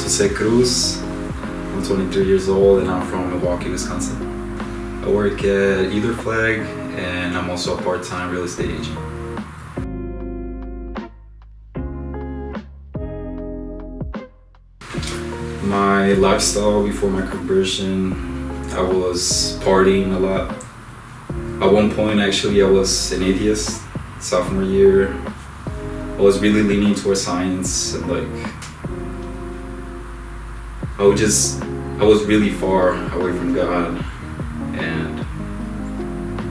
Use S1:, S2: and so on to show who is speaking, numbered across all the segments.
S1: José Cruz. I'm 23 years old and I'm from Milwaukee, Wisconsin. I work at Either Flag and I'm also a part-time real estate agent. My lifestyle before my conversion, I was partying a lot. At one point, actually, I was an atheist. Sophomore year, I was really leaning towards science and I was really far away from God, and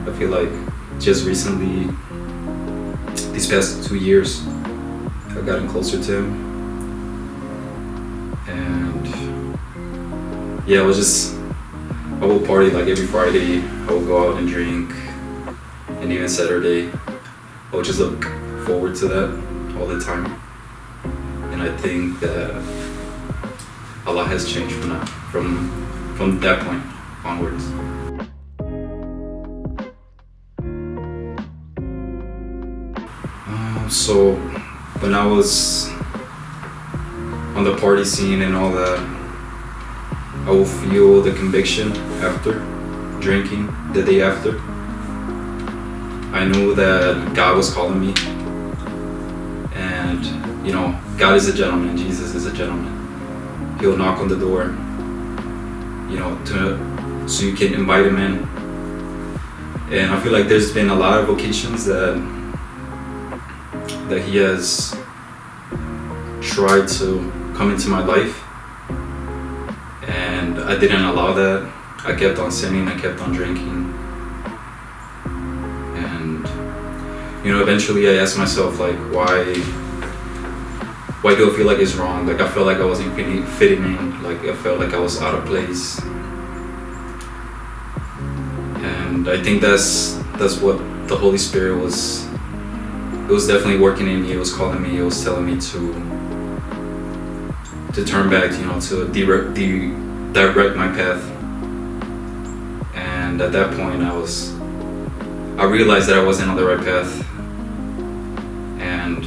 S1: I feel like just recently, these past 2 years, I've gotten closer to Him. And yeah, I would party like every Friday. I would go out and drink, and even Saturday, I would just look forward to that all the time. And I think that a lot has changed from that point onwards. So when I was on the party scene and all that, I will feel the conviction after drinking the day after. I knew that God was calling me, and God is a gentleman, Jesus is a gentleman. He'll knock on the door, so you can invite Him in. And I feel like there's been a lot of occasions that He has tried to come into my life, and I didn't allow that. I kept on sinning, I kept on drinking, and eventually I asked myself, why do I feel like it's wrong? I felt like I wasn't fitting in, I felt like I was out of place. And I think that's what the Holy Spirit was. It was definitely working in me. It was calling me. It was telling me to turn back, to direct my path. And at that point, I realized that I wasn't on the right path. And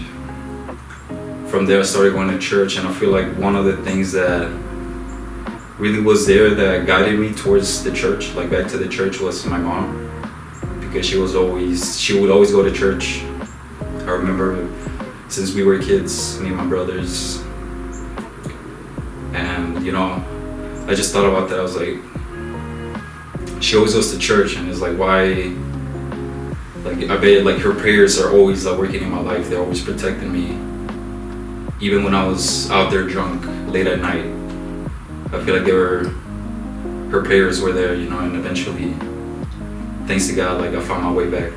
S1: from there, I started going to church, and I feel like one of the things that really was there that guided me towards the church, back to the church, was my mom, because she would always go to church. I remember since we were kids, me and my brothers, and I just thought about that. I was like, she always goes to church, and it's why? I bet her prayers are always working in my life. They're always protecting me. Even when I was out there drunk late at night, I feel like her prayers were there, and eventually, thanks to God, I found my way back.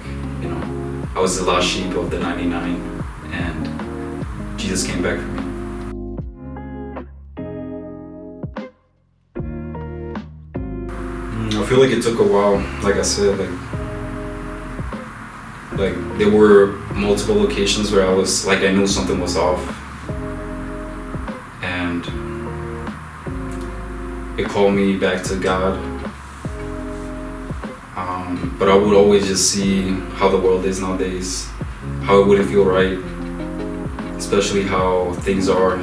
S1: I was the lost sheep of the 99, and Jesus came back for me. I feel like it took a while. Like I said, there were multiple occasions where I was I knew something was off, and it called me back to God. But I would always just see how the world is nowadays, how it wouldn't feel right, especially how things are.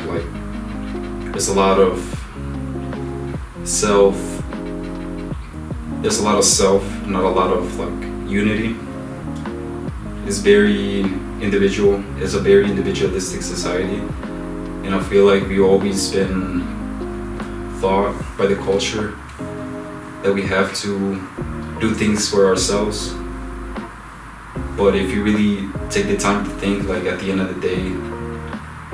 S1: There's a lot of self, not a lot of unity. It's very individual. It's a very individualistic society, and I feel like we've always been taught by the culture that we have to do things for ourselves. But if you really take the time to think, at the end of the day,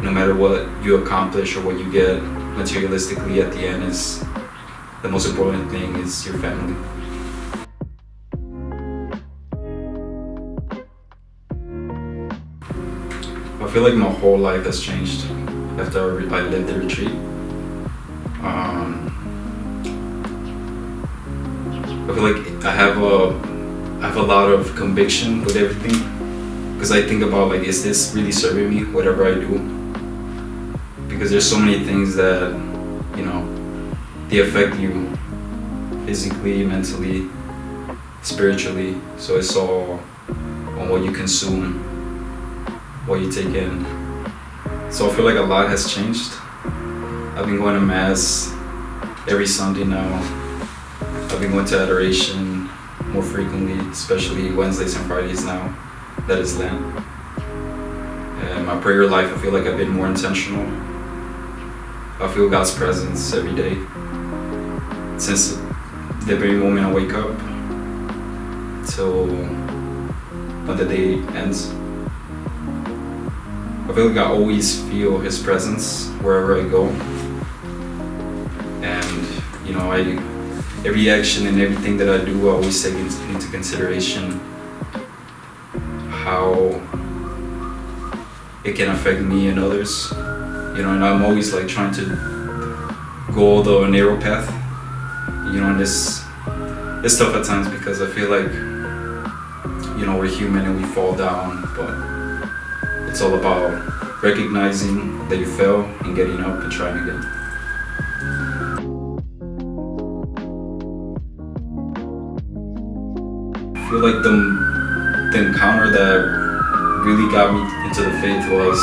S1: no matter what you accomplish or what you get materialistically, at the end, is the most important thing is your family. I feel like my whole life has changed after I lived the retreat. I feel like I have a lot of conviction with everything, because I think about is this really serving me, whatever I do? Because there's so many things that they affect you physically, mentally, spiritually. So it's all on what you consume, what you take in. So I feel like a lot has changed. I've been going to Mass every Sunday now. I've been going to adoration more frequently, especially Wednesdays and Fridays now that is Lent. And my prayer life, I feel like I've been more intentional. I feel God's presence every day. Since the very moment I wake up till when the day ends. I feel like I always feel His presence wherever I go. And you know, every action and everything that I do, I always take into consideration how it can affect me and others. You know, and I'm always like trying to go the narrow path. You know, and it's tough at times because I feel like, you know, we're human and we fall down, but it's all about recognizing that you fell and getting up and trying again. I feel like the encounter that really got me into the faith was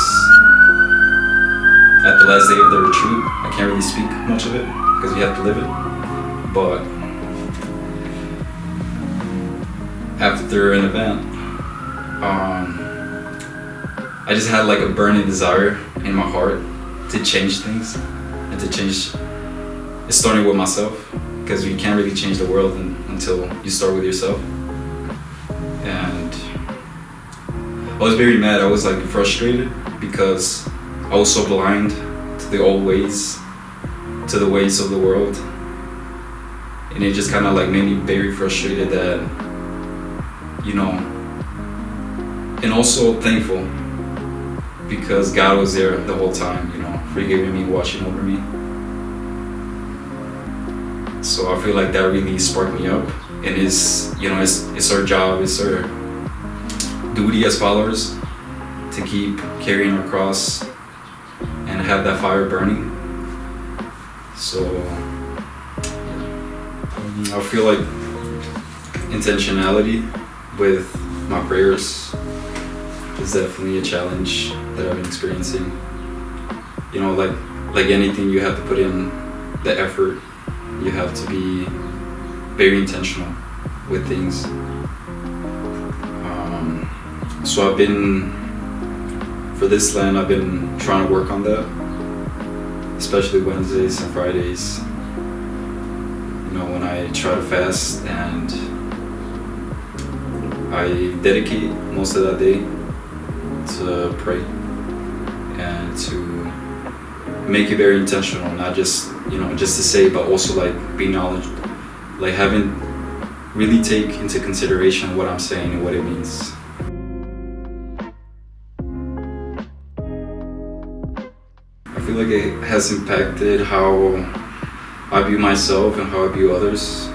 S1: at the last day of the retreat. I can't really speak much of it because you have to live it. But after an event, I just had like a burning desire in my heart to change things and to change. It's starting with myself because you can't really change the world until you start with yourself. And I was very mad. I was like frustrated because I was so blind to the old ways, to the ways of the world. And it just kind of like made me very frustrated that, you know, and also thankful because God was there the whole time, you know, forgiving me, watching over me. So I feel like that really sparked me up, and you know, it's our job, it's our duty as followers to keep carrying our cross and have that fire burning. So I feel like intentionality with my prayers is definitely a challenge that I've been experiencing. You know, like anything, you have to put in the effort. You have to be very intentional with things. So for this Lent, I've been trying to work on that, especially Wednesdays and Fridays. You know, when I try to fast and I dedicate most of that day to pray and to make it very intentional, not just, you know, just to say, but also like be knowledgeable, like having really take into consideration what I'm saying and what it means. I feel like it has impacted how I view myself and how I view others.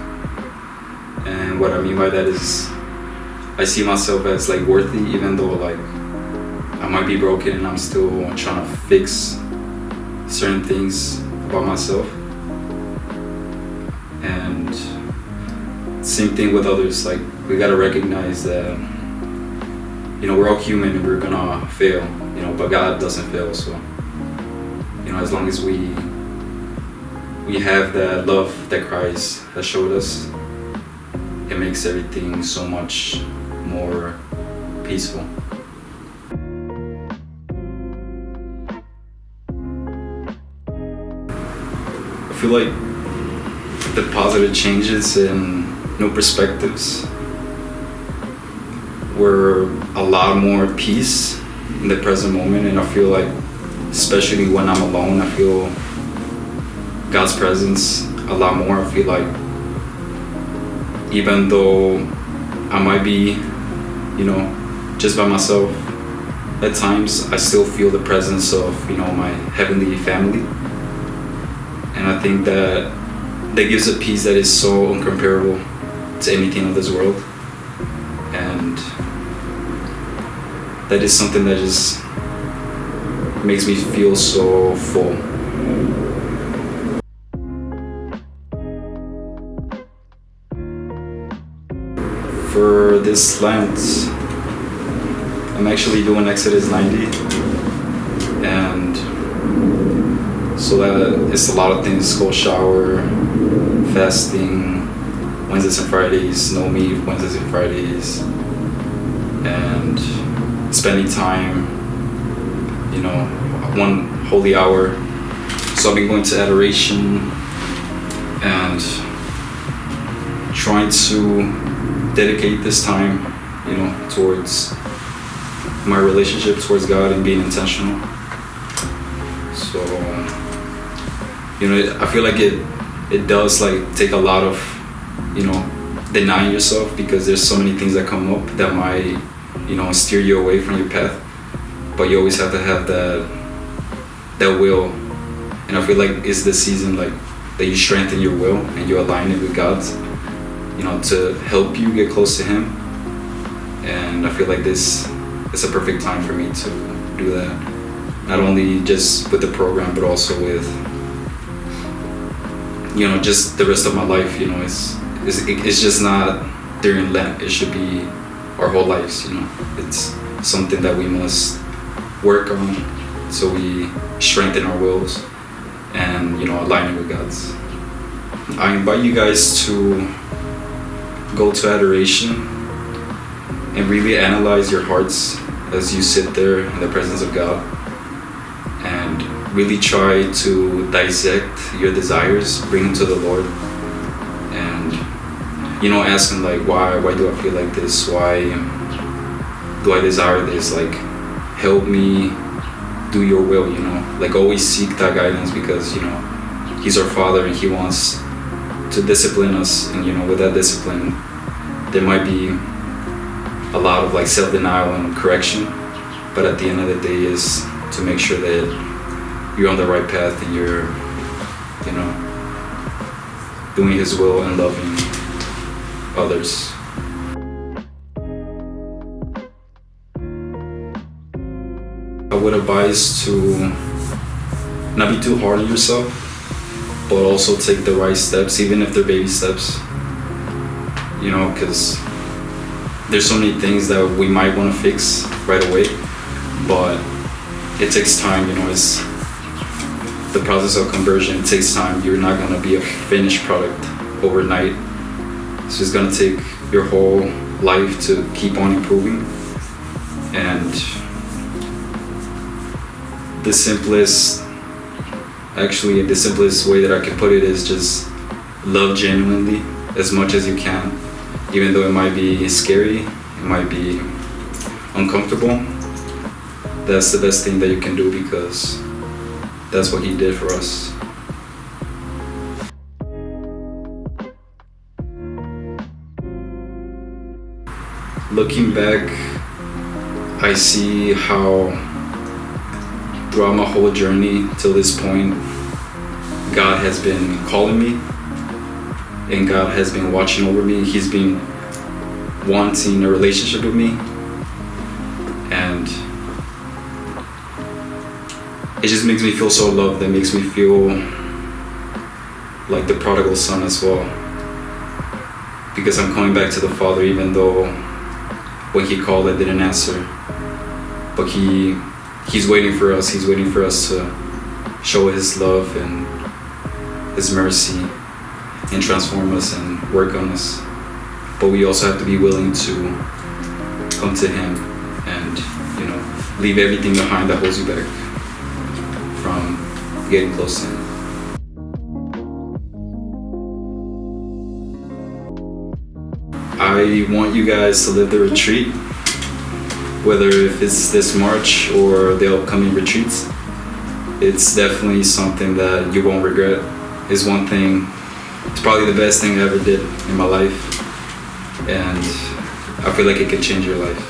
S1: And what I mean by that is I see myself as like worthy, even though like I might be broken and I'm still trying to fix certain things about myself. And same thing with others, like we gotta recognize that, you know, we're all human and we're gonna fail, you know, but God doesn't fail. So, you know, as long as we have that love that Christ has showed us, it makes everything so much more peaceful. I feel like the positive changes and new perspectives were a lot more peace in the present moment, and I feel like, especially when I'm alone, I feel God's presence a lot more. I feel like even though I might be, you know, just by myself, at times I still feel the presence of, you know, my heavenly family. And I think that gives a peace that is so incomparable to anything of this world. And that is something that just makes me feel so full. For this Lent, I'm actually doing Exodus 90, and So that it's a lot of things: cold shower, fasting, Wednesdays and Fridays, no meat Wednesdays and Fridays, and spending time, one holy hour. So I've been going to adoration and trying to dedicate this time, towards my relationship towards God and being intentional. So, I feel like it does take a lot of, denying yourself, because there's so many things that come up that might, steer you away from your path. But you always have to have that will. And I feel like it's the season that you strengthen your will and you align it with God's, to help you get close to Him. And I feel like this is a perfect time for me to do that. Not only just with the program, but also with, just the rest of my life. It's just not during Lent. It should be our whole lives. It's something that we must work on, so we strengthen our wills and align it with God's. I invite you guys to go to adoration and really analyze your hearts as you sit there in the presence of God, and really try to dissect your desires, bring them to the Lord, and ask Him why do I feel like this? Why do I desire this? Help me do your will. Always seek that guidance, because He's our Father and He wants to discipline us, and with that discipline there might be a lot of self-denial and correction, but at the end of the day is to make sure that you're on the right path and you're doing His will and loving others. I would advise to not be too hard on yourself, but also take the right steps, even if they're baby steps, because there's so many things that we might want to fix right away, but it takes time. It's the process of conversion. It takes time. You're not going to be a finished product overnight. So it's going to take your whole life to keep on improving. And the simplest way that I can put it is just love genuinely as much as you can, even though it might be scary, it might be uncomfortable. That's the best thing that you can do, because that's what He did for us. Looking back, I see how throughout my whole journey till this point, God has been calling me, and God has been watching over me. He's been wanting a relationship with me, and it just makes me feel so loved. It makes me feel like the prodigal son as well, because I'm coming back to the Father, even though when He called I didn't answer. But He's waiting for us. He's waiting for us to show His love and His mercy and transform us and work on us. But we also have to be willing to come to Him and leave everything behind that holds you back from getting close to Him. I want you guys to live the retreat, whether if it's this March or the upcoming retreats. It's definitely something that you won't regret. It's probably the best thing I ever did in my life, and I feel like it could change your life.